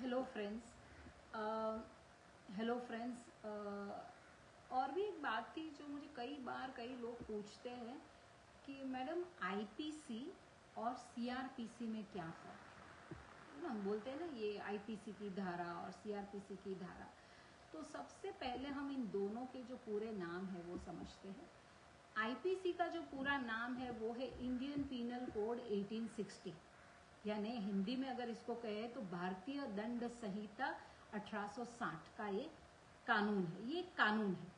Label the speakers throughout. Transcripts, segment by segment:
Speaker 1: Hello friends. और भी एक बात थी जो मुझे कई लोग पूछते हैं कि मैडम आईपीसी और सीआरपीसी में क्या फ़र्क है। हम बोलते हैं ना ये आईपीसी की धारा और सीआरपीसी की धारा। तो सबसे पहले हम इन दोनों के जो पूरे नाम है वो समझते हैं। आईपीसी का जो पूरा नाम है वो है इंडियन पीनल कोड 1860, यानी हिंदी में अगर इसको कहे तो भारतीय दंड संहिता 1860 का ये कानून है, ये कानून है।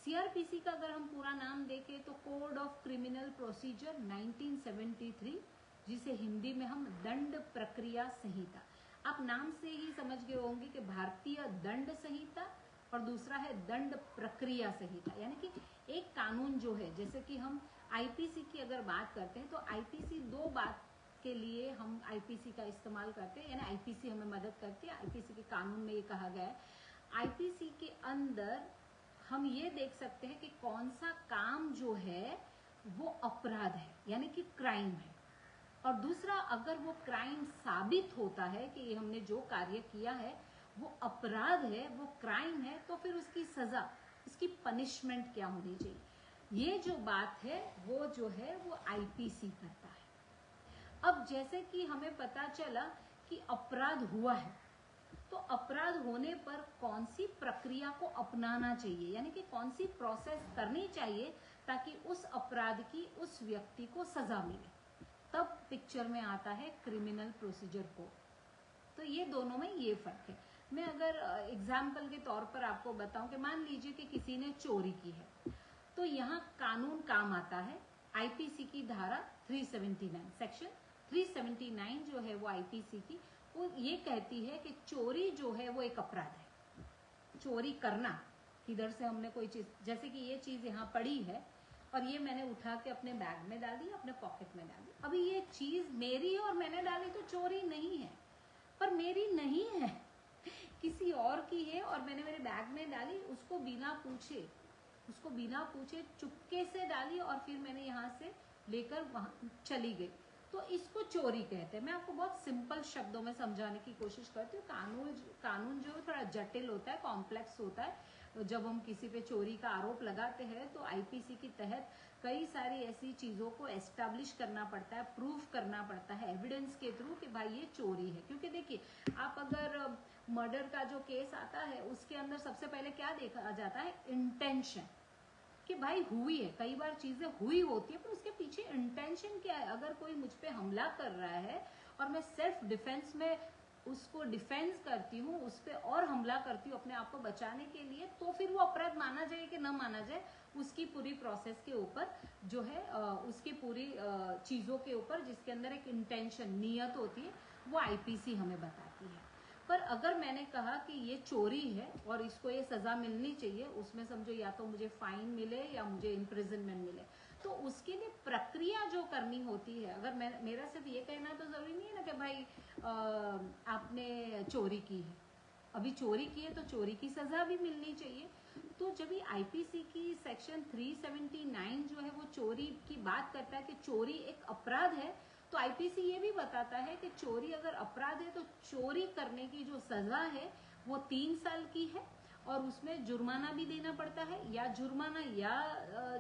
Speaker 1: सीआरपीसी का अगर हम पूरा नाम देखें तो कोड ऑफ क्रिमिनल प्रोसीजर 1973, जिसे हिंदी में हम दंड प्रक्रिया संहिता। आप नाम से ही समझ गए होंगे कि भारतीय दंड संहिता और दूसरा है दंड प्रक्रिया संहिता, यानी कि एक कानून जो है, जैसे कि हम आईपीसी की अगर बात करते हैं तो आईपीसी दो बात के लिए हम आईपीसी का इस्तेमाल करते हैं, यानी आईपीसी हमें मदद करती है। आईपीसी के कानून में ये कहा गया है, आईपीसी के अंदर हम ये देख सकते हैं कि कौन सा काम जो है वो अपराध है, यानी कि क्राइम है, और दूसरा अगर वो क्राइम साबित होता है कि हमने जो कार्य किया है वो अपराध है, वो क्राइम है, तो फिर उसकी सजा, उसकी पनिशमेंट क्या होनी चाहिए, ये जो बात है वो जो है वो आईपीसी करता है। अब जैसे कि हमें पता चला कि अपराध हुआ है, तो अपराध होने पर कौन सी प्रक्रिया को अपनाना चाहिए, यानी कि कौन सी प्रोसेस करनी चाहिए ताकि उस अपराध की उस व्यक्ति को सजा मिले, तब पिक्चर में आता है क्रिमिनल प्रोसीजर कोड। तो ये दोनों में ये फर्क है। मैं अगर एग्जाम्पल के तौर पर आपको बताऊं कि मान लीजिए कि किसी ने चोरी की है, तो यहाँ कानून काम आता है आईपीसी की धारा 379, सेक्शन 379 जो है वो आईपीसी की, वो ये कहती है कि चोरी जो है वो एक अपराध है। चोरी करना, किधर से हमने कोई चीज, जैसे कि ये चीज यहाँ पड़ी है और ये मैंने उठा के अपने बैग में डाल दी, अपने पॉकेट में डाल दी। अभी ये चीज मेरी है और मैंने डाली तो चोरी नहीं है, पर मेरी नहीं है, किसी और की है और मैंने मेरे बैग में डाली, उसको बिना पूछे चुपके से डाली और फिर मैंने यहाँ से लेकर वहां चली गई, तो इसको चोरी कहते हैं। मैं आपको बहुत सिंपल शब्दों में समझाने की कोशिश करती हूँ। कानून जो थोड़ा जटिल होता है, कॉम्प्लेक्स होता है। जब हम किसी पे चोरी का आरोप लगाते हैं तो आईपीसी के तहत कई सारी ऐसी चीजों को एस्टैब्लिश करना पड़ता है, प्रूफ करना पड़ता है एविडेंस के थ्रू कि भाई ये चोरी है। क्योंकि देखिए, आप अगर मर्डर का जो केस आता है उसके अंदर सबसे पहले क्या देखा जाता है, इंटेंशन, कि भाई हुई है। कई बार चीजें हुई होती है पर उसके पीछे इंटेंशन क्या है। अगर कोई मुझ पे हमला कर रहा है और मैं सेल्फ डिफेंस में उसको डिफेंस करती हूँ, उस पर और हमला करती हूँ अपने आप को बचाने के लिए, तो फिर वो अपराध माना जाए कि न माना जाए, उसकी पूरी प्रोसेस के ऊपर जो है, उसकी पूरी चीजों के ऊपर जिसके अंदर एक इंटेंशन, नियत होती है, वो आईपीसी हमें बताती है। पर अगर मैंने कहा कि ये चोरी है और इसको ये सजा मिलनी चाहिए, उसमें समझो या तो मुझे फाइन मिले या मुझे इम्प्रिजनमेंट मिले, तो उसके लिए प्रक्रिया जो करनी होती है, अगर मेरा सिर्फ ये कहना तो जरूरी नहीं है ना कि भाई आपने चोरी की है, अभी चोरी की है तो चोरी की सजा भी मिलनी चाहिए। तो जब ये आईपीसी की सेक्शन 379 जो है वो चोरी की बात करता है कि चोरी एक अपराध है, तो आईपीसी ये भी बताता है कि चोरी अगर अपराध है तो चोरी करने की जो सजा है वो 3 साल की है, और उसमें जुर्माना भी देना पड़ता है, या जुर्माना या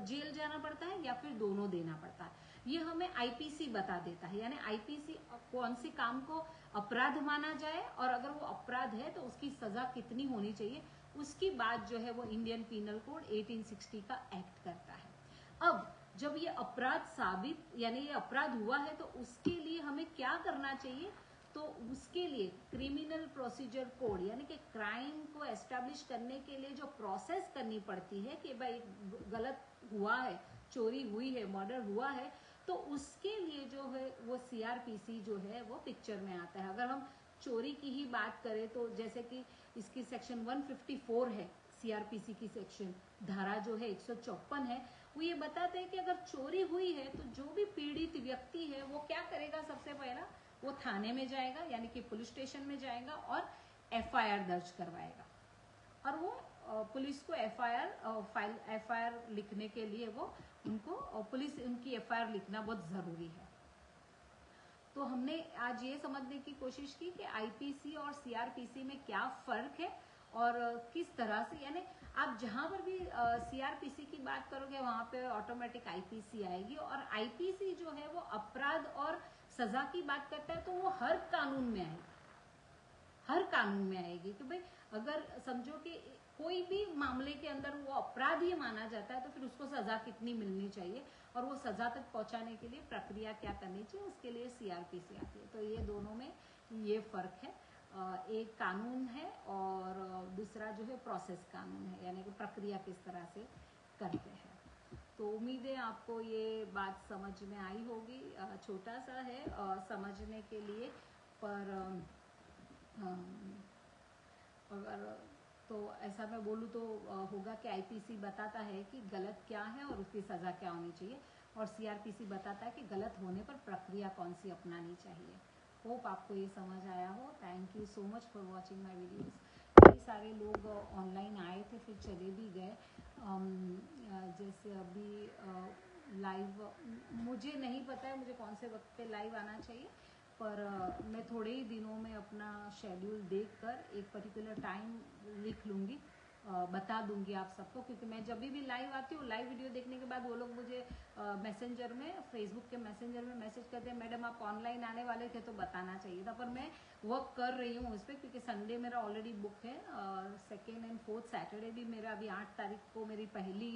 Speaker 1: जेल जाना पड़ता है, या फिर दोनों देना पड़ता है। ये हमें आईपीसी बता देता है, यानी आईपीसी कौन से काम को अपराध माना जाए और अगर वो अपराध है तो उसकी सजा कितनी होनी चाहिए, उसकी बात जो है वो इंडियन पीनल कोड 1860 का एक्ट करता है। अब जब ये अपराध साबित, यानी ये अपराध हुआ है, तो उसके लिए हमें क्या करना चाहिए, तो उसके लिए क्रिमिनल प्रोसीजर कोड, यानी कि क्राइम को एस्टैब्लिश करने के लिए जो प्रोसेस करनी पड़ती है कि भाई गलत हुआ है, चोरी हुई है, मर्डर हुआ है, तो उसके लिए जो है वो सीआरपीसी जो है वो पिक्चर में आता है। अगर हम चोरी की ही बात करें तो जैसे कि इसकी सेक्शन 154 है, सीआरपीसी की सेक्शन धारा जो है 154 है, वो ये बताते हैं कि अगर चोरी हुई है तो जो भी पीड़ित व्यक्ति है वो क्या करेगा, सबसे पहला वो थाने में जाएगा, यानी कि पुलिस स्टेशन में जाएगा और एफआईआर दर्ज करवाएगा, और वो पुलिस को एफआईआर लिखने के लिए वो उनको पुलिस उनकी एफआईआर लिखना बहुत जरूरी है। तो हमने आज ये समझने की कोशिश की कि आईपीसी और सीआरपीसी में क्या फर्क है और किस तरह से, यानी आप जहां पर भी सीआरपीसी की बात करोगे वहां पे ऑटोमेटिक आईपीसी आएगी, और आईपीसी जो है वो अपराध और सजा की बात करता है, तो वो हर कानून में आएगी, हर कानून में आएगी कि भाई अगर समझो कि कोई भी मामले के अंदर वो अपराध ही माना जाता है तो फिर उसको सजा कितनी मिलनी चाहिए और वो सजा तक पहुंचाने के लिए प्रक्रिया क्या करनी चाहिए, उसके लिए सीआरपीसी आती है। तो ये दोनों में ये फर्क है, एक कानून है और दूसरा जो है प्रोसेस कानून है, यानी कि प्रक्रिया किस तरह से करते हैं। तो उम्मीद है आपको ये बात समझ में आई होगी, छोटा सा है समझने के लिए, पर अगर तो ऐसा मैं बोलूँ तो होगा कि आईपीसी बताता है कि गलत क्या है और उसकी सज़ा क्या होनी चाहिए, और सीआरपीसी बताता है कि गलत होने पर प्रक्रिया कौन सी अपनानी चाहिए। होप आपको ये समझ आया हो। Thank you so much for watching my videos. कई सारे लोग ऑनलाइन आए थे फिर चले भी गए, जैसे अभी लाइव मुझे नहीं पता है मुझे कौन से वक्त पे लाइव आना चाहिए, पर मैं थोड़े ही दिनों में अपना शेड्यूल देखकर एक पर्टिकुलर टाइम लिख लूँगी, बता दूंगी आप सबको, क्योंकि मैं जब भी लाइव आती हूँ, लाइव वीडियो देखने के बाद वो लोग मुझे मैसेंजर में, फेसबुक के मैसेंजर में मैसेज करते हैं, मैडम आप ऑनलाइन आने वाले थे तो बताना चाहिए था, पर मैं वर्क कर रही हूँ उस पर, क्योंकि संडे मेरा ऑलरेडी बुक है, सेकेंड एंड फोर्थ सैटरडे भी मेरा, अभी 8 तारीख को मेरी पहली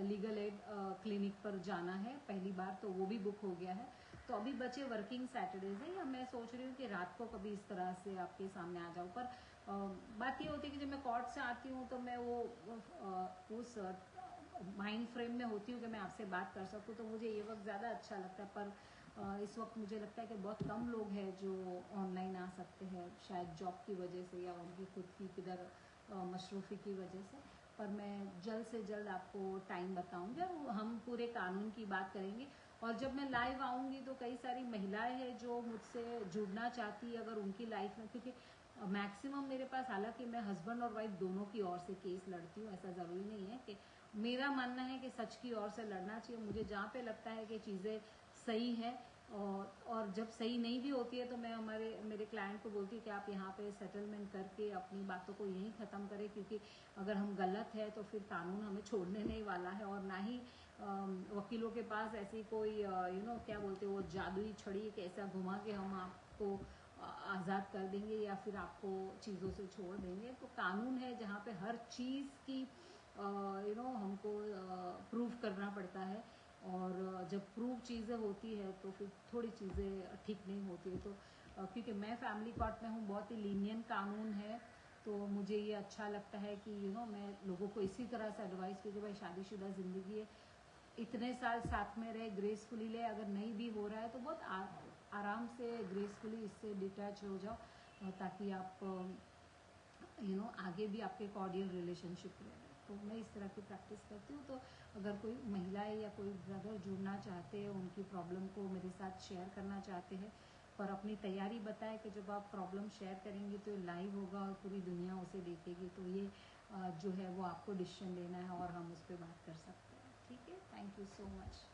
Speaker 1: लीगल एड क्लिनिक पर जाना है पहली बार, तो वो भी बुक हो गया है। तो अभी बचे वर्किंग सैटरडेज है, या मैं सोच रही हूँ कि रात को कभी इस तरह से आपके सामने आ जाऊँ, पर बात ये होती है कि जब मैं कोर्ट से आती हूँ तो मैं वो उस माइंड फ्रेम में होती हूँ कि मैं आपसे बात कर सकूँ, तो मुझे ये वक्त ज़्यादा अच्छा लगता है, पर इस वक्त मुझे लगता है कि बहुत कम लोग हैं जो ऑनलाइन आ सकते हैं, शायद जॉब की वजह से या उनकी खुद की किधर मशरूफ़ी की वजह से, पर मैं जल्द से जल्द आपको टाइम बताऊंगी और हम पूरे कानून की बात करेंगे। और जब मैं लाइव आऊँगी तो कई सारी महिलाएं हैं जो मुझसे जुड़ना चाहती है अगर उनकी लाइफ में, क्योंकि मैक्सिमम मेरे पास, हालांकि मैं हस्बैंड और वाइफ दोनों की ओर से केस लड़ती हूँ, ऐसा ज़रूरी नहीं है, कि मेरा मानना है कि सच की ओर से लड़ना चाहिए। मुझे जहाँ पे लगता है कि चीज़ें सही है और जब सही नहीं भी होती है तो मैं मेरे क्लाइंट को बोलती हूँ कि आप यहाँ पे सेटलमेंट करके अपनी बातों को यहीं ख़त्म करें, क्योंकि अगर हम गलत है तो फिर कानून हमें छोड़ने नहीं वाला है, और ना ही वकीलों के पास ऐसी कोई क्या बोलते हैं वो जादुई छड़ी कि ऐसा घुमा के हम आपको आज़ाद कर देंगे या फिर आपको चीज़ों से छोड़ देंगे। तो कानून है जहाँ पे हर चीज़ की हमको प्रूव करना पड़ता है, और जब प्रूव चीज़ें होती है तो फिर थोड़ी चीज़ें ठीक नहीं होती है। तो क्योंकि मैं फैमिली कोर्ट में हूँ, बहुत ही लीनियंट कानून है, तो मुझे ये अच्छा लगता है कि मैं लोगों को इसी तरह से एडवाइस की कि भाई शादीशुदा ज़िंदगी है, इतने साल साथ में रहे, ग्रेसफुली ले, अगर नहीं भी हो रहा है तो बहुत आराम से ग्रेसफुली इससे डिटैच हो जाओ, ताकि आप आगे भी आपके कॉर्डियल रिलेशनशिप रहे। तो मैं इस तरह की प्रैक्टिस करती हूँ। तो अगर कोई महिलाएं या कोई ब्रदर जुड़ना चाहते हैं, उनकी प्रॉब्लम को मेरे साथ शेयर करना चाहते हैं, पर अपनी तैयारी बताए कि जब आप प्रॉब्लम शेयर करेंगे तो लाइव होगा और पूरी दुनिया उसे देखेगी, तो ये जो है वो आपको डिसीजन लेना है और हम उस पर बात कर सकते हैं। ठीक है, थैंक यू सो मच।